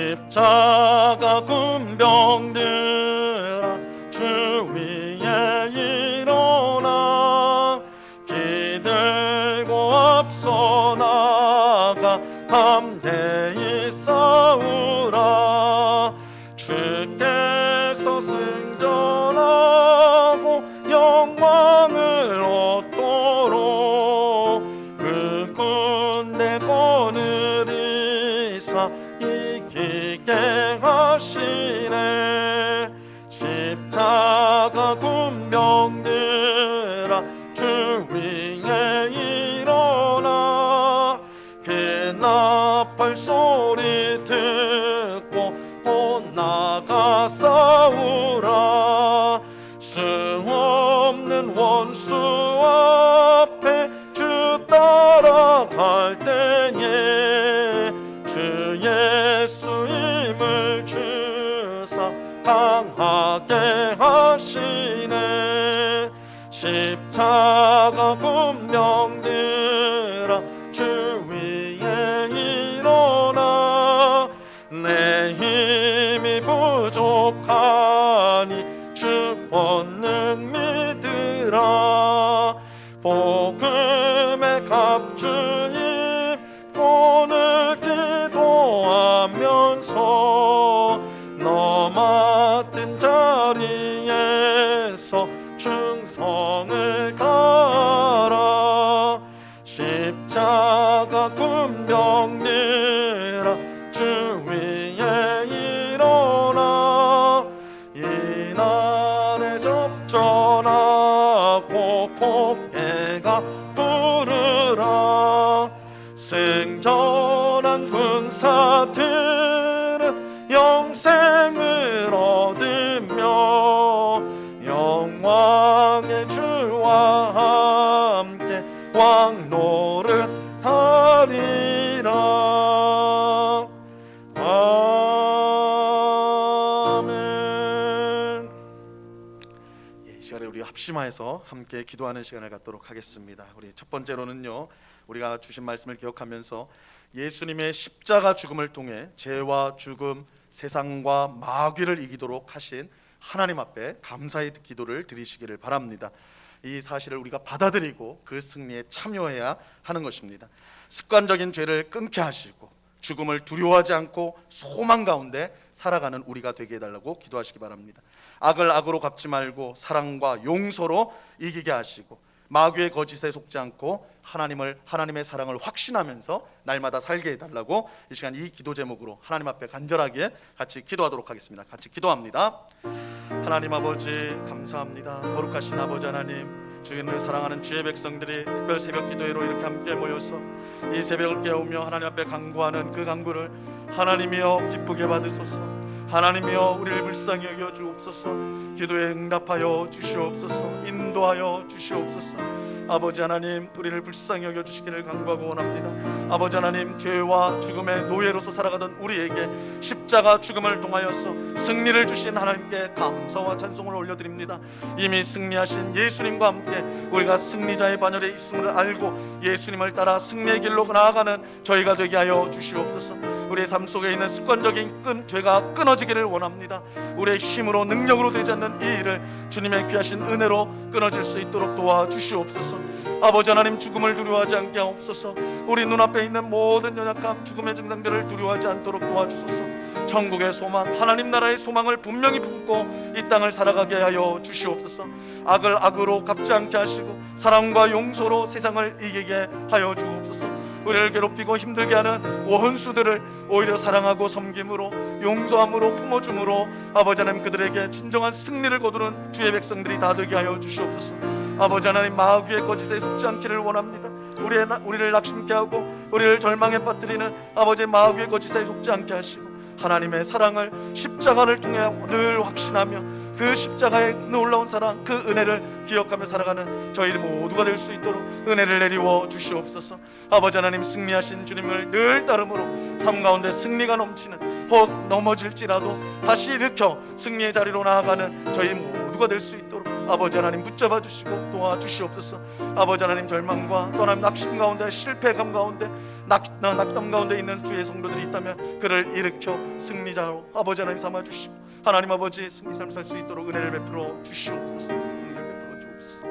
십자가 군병들아 주 위에 일어나 기들고 앞서 나가 담대히 싸우라. 주께서 승전하고 영광을 얻도록 그 군대 거느리사 이기게 하시네. 십자가 군병들아 주 위에 일어나 그 나팔 소리 듣고 곧 나가 싸우라. 수없는 원수 앞에 주 따라갈 때에 주 예수임을 주사 강하게 하시네. 십자가 군병들아 주 위에 일어나 내 힘이 부족하니 주 권능 믿으라. 복음의 갑주 입고 늘 기도하면서 너 맡은 자리에서 충성을 다하라. 십자가 군병들아 주 위에 일어나 이날에 접전하고 곡해가 부르라. 승전한 군사들은 영생을 얻으며 영광의 주와 함께 왕노릇 하리라. 아멘. 이 시간에 우리 합심하여서 함께 기도하는 시간을 갖도록 하겠습니다. 우리 첫 번째로는요, 우리가 주신 말씀을 기억하면서 예수님의 십자가 죽음을 통해 죄와 죽음, 세상과 마귀를 이기도록 하신 하나님 앞에 감사의 기도를 드리시기를 바랍니다. 이 사실을 우리가 받아들이고 그 승리에 참여해야 하는 것입니다. 습관적인 죄를 끊게 하시고 죽음을 두려워하지 않고 소망 가운데 살아가는 우리가 되게 해달라고 기도하시기 바랍니다. 악을 악으로 갚지 말고 사랑과 용서로 이기게 하시고 마귀의 거짓에 속지 않고 하나님의 사랑을 확신하면서 날마다 살게 해달라고 이 시간 이 기도 제목으로 하나님 앞에 간절하게 같이 기도하도록 하겠습니다. 같이 기도합니다. 하나님 아버지 감사합니다. 거룩하신 아버지 하나님, 주님을 사랑하는 주의 백성들이 특별 새벽 기도회로 이렇게 함께 모여서 이 새벽을 깨우며 하나님 앞에 간구하는 그 간구를 하나님이여 기쁘게 받으소서. 하나님이여 우리를 불쌍히 여겨 주옵소서. 기도에 응답하여 주시옵소서. 인도하여 주시옵소서. 아버지 하나님, 우리를 불쌍히 여겨주시기를 간구하고 원합니다. 아버지 하나님, 죄와 죽음의 노예로서 살아가던 우리에게 십자가 죽음을 통하여서 승리를 주신 하나님께 감사와 찬송을 올려드립니다. 이미 승리하신 예수님과 함께 우리가 승리자의 반열에 있음을 알고 예수님을 따라 승리의 길로 나아가는 저희가 되게 하여 주시옵소서. 우리의 삶 속에 있는 습관적인 죄가 끊어지기를 원합니다. 우리의 힘으로 능력으로 되지 않는 이 일을 주님의 귀하신 은혜로 끊어질 수 있도록 도와주시옵소서. 아버지 하나님, 죽음을 두려워하지 않게 하옵소서. 우리 눈앞에 있는 모든 연약함, 죽음의 증상들을 두려워하지 않도록 도와주소서. 천국의 소망, 하나님 나라의 소망을 분명히 품고 이 땅을 살아가게 하여 주시옵소서. 악을 악으로 갚지 않게 하시고 사랑과 용서로 세상을 이기게 하여 주옵소서. 우리를 괴롭히고 힘들게 하는 원수들을 오히려 사랑하고 섬김으로, 용서함으로, 품어줌으로 아버지 하나님, 그들에게 진정한 승리를 거두는 주의 백성들이 다 되게 하여 주시옵소서. 아버지 하나님, 마귀의 거짓에 속지 않기를 원합니다. 우리를 낙심케 하고 우리를 절망에 빠뜨리는 아버지의 마귀의 거짓에 속지 않게 하시고 하나님의 사랑을, 십자가를 통해 늘 확신하며 그 십자가의 놀라운 사랑, 그 은혜를 기억하며 살아가는 저희 모두가 될 수 있도록 은혜를 내리워 주시옵소서. 아버지 하나님, 승리하신 주님을 늘 따름으로 삶 가운데 승리가 넘치는, 혹 넘어질지라도 다시 일으켜 승리의 자리로 나아가는 저희 모두가 될 수 있도록 아버지 하나님 붙잡아 주시고 도와주시옵소서. 아버지 하나님, 절망과 떠남, 낙심 가운데, 실패감 가운데, 낙담 가운데 있는 주의 성도들이 있다면 그를 일으켜 승리자로 아버지 하나님 삼아 주시고 하나님 아버지 승리 삶 살 수 있도록 은혜를 베풀어 주시옵소서. 은혜를 베풀어 주옵소서.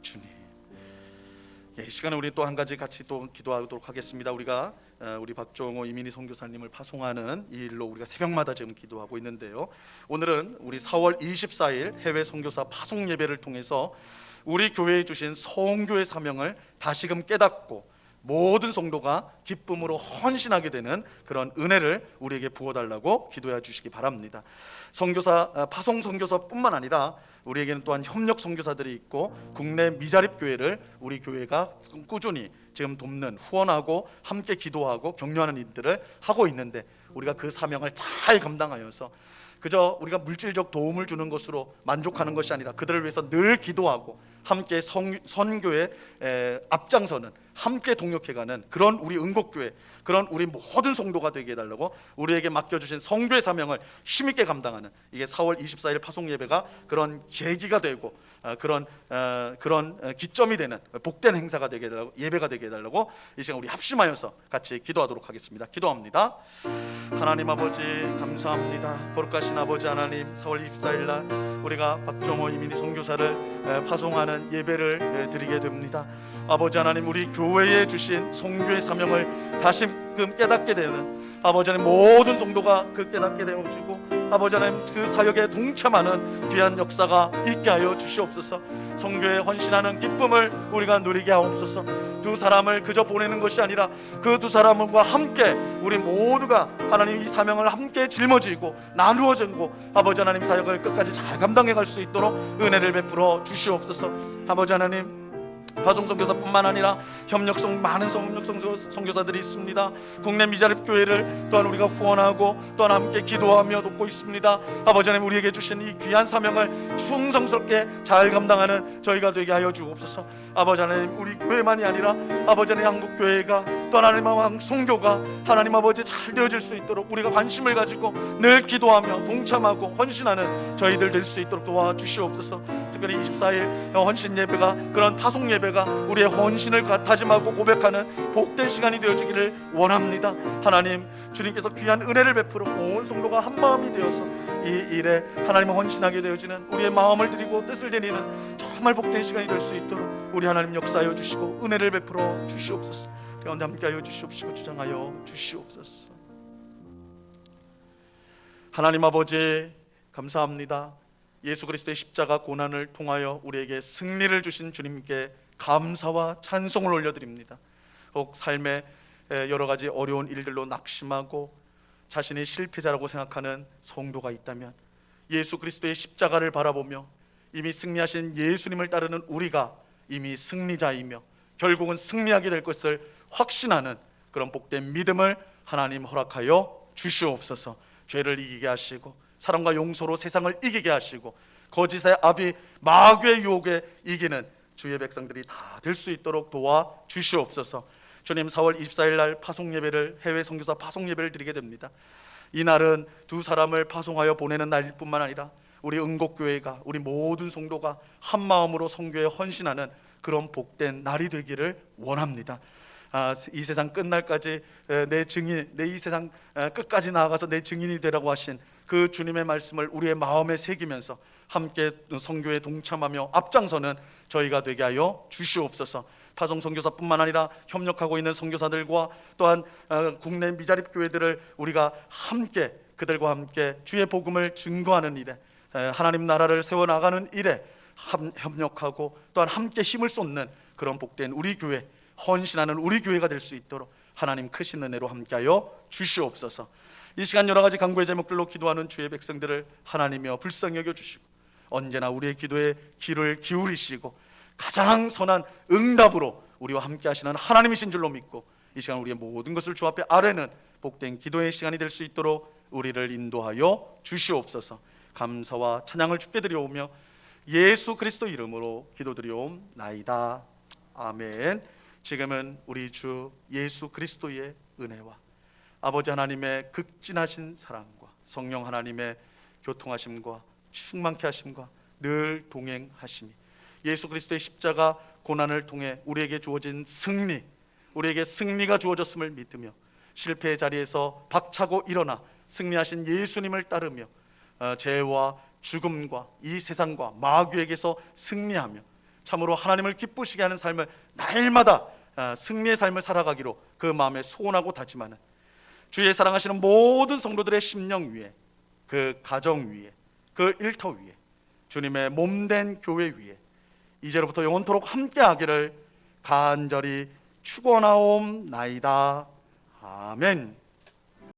주님, 이 시간에 우리 또 한 가지 같이 또 기도하도록 하겠습니다. 우리가 우리 박종호 이민희 선교사님을 파송하는 이 일로 우리가 새벽마다 지금 기도하고 있는데요. 오늘은 우리 4월 24일 해외 선교사 파송 예배를 통해서 우리 교회에 주신 선교의 사명을 다시금 깨닫고 모든 성도가 기쁨으로 헌신하게 되는 그런 은혜를 우리에게 부어달라고 기도해 주시기 바랍니다. 선교사, 파송 선교사뿐만 아니라 우리에게는 또한 협력 선교사들이 있고 국내 미자립 교회를 우리 교회가 꾸준히 지금 돕는, 후원하고 함께 기도하고 격려하는 일들을 하고 있는데 우리가 그 사명을 잘 감당하여서 그저 우리가 물질적 도움을 주는 것으로 만족하는 것이 아니라 그들을 위해서 늘 기도하고 함께 선교에 앞장서는, 함께 동역해가는 그런 우리 은곡교회, 그런 우리 모든 성도가 되게 해달라고 우리에게 맡겨주신 선교의 사명을 힘있게 감당하는, 이게 4월 24일 파송 예배가 그런 계기가 되고 그런 기점이 되는 복된 행사가 되게 해달라고, 예배가 되게 해달라고 이 시간 우리 합심하여서 같이 기도하도록 하겠습니다. 기도합니다. 하나님 아버지, 감사합니다. 거룩하신 아버지 하나님, 4월 24일 날 우리가 박정호 이민희 선교사를 파송하는 예배를 드리게 됩니다. 아버지 하나님, 우리 교회에 주신 선교의 사명을 다시금 깨닫게 되는 아버지 하나님, 모든 성도가 그 깨닫게 되어지고 아버지 하나님, 그 사역에 동참하는 귀한 역사가 있게 하여 주시옵소서. 선교에 헌신하는 기쁨을 우리가 누리게 하옵소서. 두 사람을 그저 보내는 것이 아니라 그 두 사람과 함께 우리 모두가 하나님 이 사명을 함께 짊어지고 나누어지고 아버지 하나님 사역을 끝까지 잘 감당해 갈 수 있도록 은혜를 베풀어 주시옵소서. 아버지 하나님, 파송선교사뿐만 아니라 많은 협력 선교사들이 있습니다. 국내 미자립 교회를 또한 우리가 후원하고 또한 함께 기도하며 돕고 있습니다. 아버지 하나님, 우리에게 주신 이 귀한 사명을 충성스럽게 잘 감당하는 저희가 되게 하여 주옵소서. 아버지 하나님, 우리 교회만이 아니라 아버지 하나님, 한국 교회가 또 하나님 선교가 하나님 아버지 잘 되어질 수 있도록 우리가 관심을 가지고 늘 기도하며 동참하고 헌신하는 저희들 될 수 있도록 도와주시옵소서. 특별히 24일 헌신 예배가, 그런 파송 예배가 우리의 헌신을 다짐하고 고백하는 복된 시간이 되어지기를 원합니다. 하나님, 주님께서 귀한 은혜를 베풀어 온 성도가 한 마음이 되어서 이 일에 하나님을 헌신하게 되어지는 우리의 마음을 드리고 뜻을 드리는 정말 복된 시간이 될 수 있도록 우리 하나님 역사하여 주시고 은혜를 베풀어 주시옵소서. 가운데 함께하여 주시옵시고 주장하여 주시옵소서. 하나님 아버지, 감사합니다. 예수 그리스도의 십자가 고난을 통하여 우리에게 승리를 주신 주님께 감사와 찬송을 올려드립니다. 혹 삶의 여러 가지 어려운 일들로 낙심하고 자신이 실패자라고 생각하는 성도가 있다면 예수 그리스도의 십자가를 바라보며 이미 승리하신 예수님을 따르는 우리가 이미 승리자이며 결국은 승리하게 될 것을 확신하는 그런 복된 믿음을 하나님 허락하여 주시옵소서. 죄를 이기게 하시고 사랑과 용서로 세상을 이기게 하시고 거짓의 압이 마귀의 유혹에 이기는 주의 백성들이 다 될 수 있도록 도와 주시옵소서. 주님, 4월 24일 날 파송 예배를, 해외 선교사 파송 예배를 드리게 됩니다. 이 날은 두 사람을 파송하여 보내는 날일 뿐만 아니라 우리 은곡교회가, 우리 모든 성도가 한 마음으로 선교에 헌신하는 그런 복된 날이 되기를 원합니다. 이 세상 끝날까지 내 증인, 내 이 세상 끝까지 나아가서 내 증인이 되라고 하신 그 주님의 말씀을 우리의 마음에 새기면서 함께 선교에 동참하며 앞장서는 저희가 되게 하여 주시옵소서. 파송 선교사뿐만 아니라 협력하고 있는 선교사들과 또한 국내 미자립 교회들을 우리가 함께, 그들과 함께 주의 복음을 증거하는 일에, 하나님 나라를 세워나가는 일에 협력하고 또한 함께 힘을 쏟는 그런 복된 우리 교회, 헌신하는 우리 교회가 될 수 있도록 하나님 크신 은혜로 함께하여 주시옵소서. 이 시간 여러 가지 간구의 제목들로 기도하는 주의 백성들을 하나님이여 불쌍히 여겨주시고 언제나 우리의 기도에 귀를 기울이시고 가장 선한 응답으로 우리와 함께 하시는 하나님이신 줄로 믿고 이 시간 우리의 모든 것을 주 앞에 아뢰는 복된 기도의 시간이 될 수 있도록 우리를 인도하여 주시옵소서. 감사와 찬양을 주께 드려오며 예수 그리스도 이름으로 기도드리옵나이다. 아멘. 지금은 우리 주 예수 그리스도의 은혜와 아버지 하나님의 극진하신 사랑과 성령 하나님의 교통하심과 충만케 하심과 늘 동행하심이, 예수 그리스도의 십자가 고난을 통해 우리에게 주어진 승리, 우리에게 승리가 주어졌음을 믿으며 실패의 자리에서 박차고 일어나 승리하신 예수님을 따르며 죄와 죽음과 이 세상과 마귀에게서 승리하며 참으로 하나님을 기쁘시게 하는 삶을 날마다 승리의 삶을 살아가기로 그 마음에 소원하고 다짐하는 주의 사랑하시는 모든 성도들의 심령 위에, 그 가정 위에, 그 일터 위에, 주님의 몸된 교회 위에 이제로부터 영원토록 함께하기를 간절히 축원하옵나이다. 아멘.